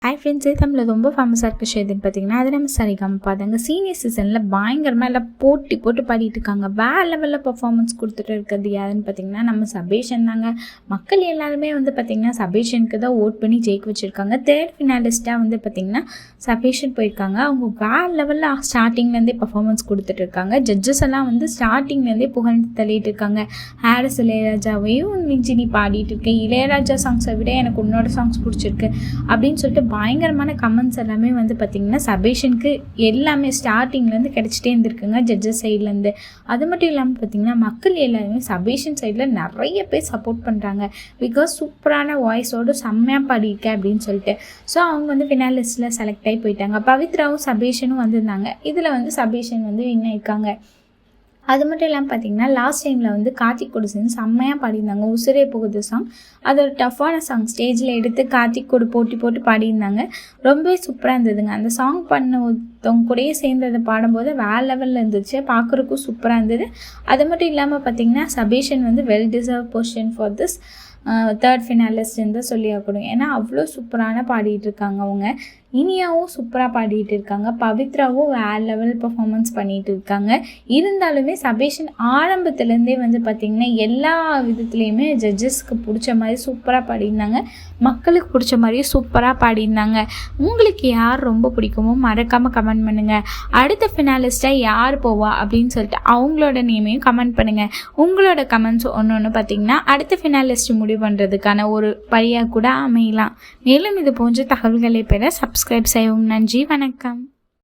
Hi friends, தமிழில் ரொம்ப ஃபேமஸாக இருக்க ஷோ எதுன்னு பார்த்தீங்கன்னா அது நம்ம சரிகமபா தாங்க. சீனியர் சீசனில் பயங்கரமாக எல்லாம் போட்டி போட்டு பாடிட்டு இருக்காங்க. வேறு லெவலில் பர்ஃபார்மன்ஸ் கொடுத்துட்டு இருக்கிறது யாருன்னு பார்த்தீங்கன்னா நம்ம சபேஷன் தாங்க. மக்கள் எல்லாருமே பார்த்திங்கன்னா சபேஷனுக்கு தான் ஓட் பண்ணி ஜெயிக்க வச்சுருக்காங்க. தேர்ட் ஃபினாலிஸ்ட்டாக பார்த்திங்கன்னா சபேஷன் போயிருக்காங்க. அவங்க வேறு லெவலில் ஸ்டார்டிங்லேருந்தே பர்ஃபார்மன்ஸ் கொடுத்துட்டு இருக்காங்க. ஜட்ஜஸ் எல்லாம் ஸ்டார்டிங்லேருந்தே புகழ்ந்து தள்ளிட்டு இருக்காங்க. ஹாரிஸ் இளையராஜாவையும் மிஞ்சி நீ பாடிட்டு இருக்கேன், இளையராஜா சாங்ஸை விட எனக்கு உன்னோட சாங்ஸ் பிடிச்சிருக்கு அப்படின்னு சொல்லிட்டு பயங்கரமான கமெண்ட்ஸ் எல்லாமே பார்த்திங்கன்னா சபேஷனுக்கு எல்லாமே ஸ்டார்டிங்லேருந்து கிடச்சிட்டே இருந்திருக்குங்க ஜட்ஜஸ் சைட்லேருந்து. அது மட்டும் இல்லாமல் பார்த்திங்கன்னா மக்கள் எல்லாருமே சபேஷன் சைடில் நிறைய பேர் சப்போர்ட் பண்ணுறாங்க. பிகாஸ் சூப்பரான வாய்ஸோடு செம்மையாக பாடியிருக்கேன் அப்படின்னு சொல்லிட்டு. ஸோ அவங்க ஃபினாலிஸ்ட்டில் செலக்ட் ஆகி போயிட்டாங்க. பவித்ராவும் சபேஷனும் வந்திருந்தாங்க. இதில் சபேஷன் வின் ஆயிருக்காங்க. அது மட்டும் இல்லாமல் பார்த்திங்கன்னா லாஸ்ட் டைமில் கார்த்திக் கூட சேர்ந்து செம்மையாக பாடியிருந்தாங்க. உசுரே போகுது சாங். அது ஒரு டஃப்பான சாங். ஸ்டேஜில் எடுத்து கார்த்திக் கூட போட்டி போட்டு பாடியிருந்தாங்க. ரொம்பவே சூப்பராக இருந்ததுங்க. அந்த சாங் பண்ணவங்க கூடயே சேர்ந்து அதை பாடும்போது வேறு லெவலில் இருந்துச்சு. பார்க்குறக்கும் சூப்பராக இருந்தது. அது மட்டும் இல்லாமல் பார்த்திங்கன்னா Sabesan well deserve position for this third ஃபினாலிஸ்ட்ன்னு தான் சொல்லி ஆகணும். ஏன்னா அவ்வளோ சூப்பரான பாடிட்டு இருக்காங்க. அவங்க இனியாவும் சூப்பராக பாடிட்டு இருக்காங்க. பவித்ராவும் வேறு லெவல் பர்ஃபார்மன்ஸ் பண்ணிகிட்டு இருக்காங்க. இருந்தாலுமே சபேஷன் ஆரம்பத்துலேருந்தே பார்த்திங்கன்னா எல்லா விதத்துலேயுமே ஜட்ஜஸ்க்கு பிடிச்ச மாதிரி சூப்பராக பாடியிருந்தாங்க. மக்களுக்கு பிடிச்ச மாதிரியும் சூப்பராக பாடியிருந்தாங்க. உங்களுக்கு யார் ரொம்ப பிடிக்குமோ மறக்காமல் கமெண்ட் பண்ணுங்கள். அடுத்த ஃபினாலிஸ்ட்டாக யார் போவா அப்படின்னு சொல்லிட்டு அவங்களோட நேமையும் கமெண்ட் பண்ணுங்கள். உங்களோட கமெண்ட்ஸ் ஒன்று பார்த்திங்கன்னா அடுத்த ஃபினாலிஸ்ட் முடிவு பண்ணுறதுக்கான ஒரு வழியாக கூட அமையலாம். மேலும் இது போன்ற தகவல்களை பெற சப்ஸ்கிரைப் செய்யவும். நன்றி, வணக்கம்.